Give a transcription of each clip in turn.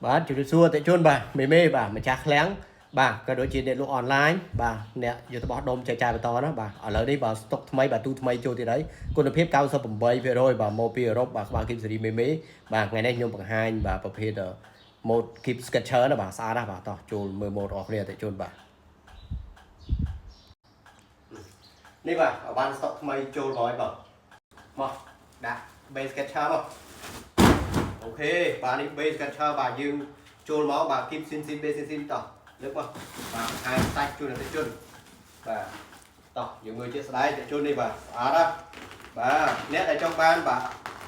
បាទជម្រាបសួរតេជូនបាទមេបាទម្ចាស់ឃ្លាំងបាទក៏ដូចជាអ្នកលក់អនឡាញបាទអ្នកយករបស់ដុំចែកចាយបន្តណាបាទឥឡូវនេះបាទស្តុកថ្មីបាទទូថ្មីចូលទៀតហើយគុណភាព98%បាទមកពីអឺរ៉ុបបាទក្បាលគីបស៊េរីមេបាទថ្ងៃនេះខ្ញុំបង្ហាញបាទប្រភេទ mode keep sketcher ណាបាទស្អាតណាស់បាទតោះចូលមើល mode របស់គ្នាតេជូនបាទនេះបាទបានស្តុកថ្មីចូលមកហើយបាទមកដាក់ base sketcher មកអូខេបាទនេះ base sketcher បាទយើងចូលមកបាទ keep sin base sin តោះលើកមកបាទហាយសាច់ជួយដល់តេជូនបាទតោះយើងមើលជាស្ដាយតេជូននេះបាទស្អាតណាស់បាទអ្នកដែលចង់បានបាទ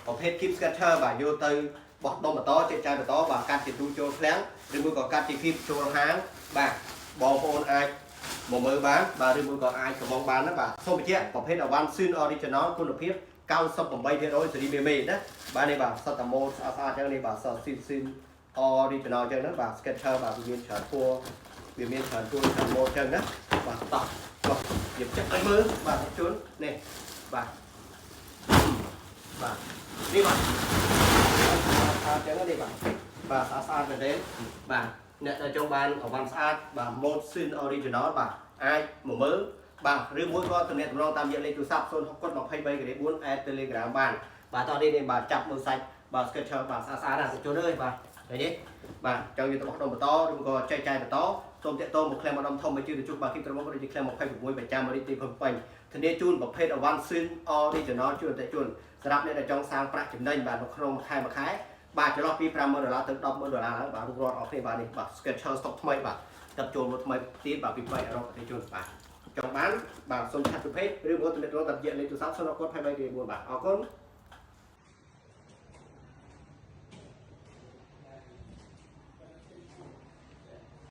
ប្រភេទ keep sketcher បាទយកទៅបោះដុំបន្តចែកចាយបន្តបាទកាត់ជាទូចូលឃ្លាំងឬមួយក៏កាត់ជា keep ចូលហាងបាទបងប្អូនអាចមកមើលបានបាទឬមួយក៏អាចកំងបានណាបាទសូមបញ្ជាក់ប្រភេទ Avance Sin Original គុណភាព98%សេរីមេណាបាទនេះបាទសតម៉ូស្អាតៗចឹងនេះបាទសត Sin Original ចឹងណាបាទ Sketcher បាទវាមានច្រើនពណ៌វាមានច្រើនពណ៌ច្រើនម៉ូតចឹងណាបាទតោះយើងចិត្តឲ្យមើលបាទជូននេះបាទបាទនេះបាទស្អាតចឹងនេះបាទស្អាតមែនទេបាទអ្នកដែលចង់បានអវ៉ាន់ស្អាតបាទ Mode Sin Original បាទអាចមកមើលបាទឬមួយក៏ទំនាក់ទំនងតាមរយៈលេខទូរស័ព្ទ06023 4 @telegram បាទតោះនេះបាទចាប់មើលសាច់បាទ Sketcher បាទស្អាតណាស់ចូលអើយបាទឃើញទេបាទចង់យកទៅបោះដុំបន្តឬក៏ចែកចាយបន្តសូមតាក់ទងមកក្លែងម្ដុំធំមកជឿទៅជួបបាទគីបត្រមុខដូចជាក្លែង26ប្រចាំរីទីភ្នំពេញធានាជូនប្រភេទ Avance Sin Original ជួយតែជូនសម្រាប់អ្នកដែលចង់សាងប្រាក់ចំណេញបាទនៅក្នុងមួយខែបាទចន្លោះពី$50,000ទៅ$10,000ហើយបាទរូបរាងអស់គ្នាបាទនេះបាទ Sketcher stock ថ្មីបាទកាត់ចូលមកថ្មីទៀតបាទពី3អឺរ៉ុបទៅជូនបាទចង់បានបាទសូមឆាត់ប្រភេទឬមកទំនាក់ទំនងតាមរយៈលេខទូរស័ព្ទ0102324បាទអរគុណ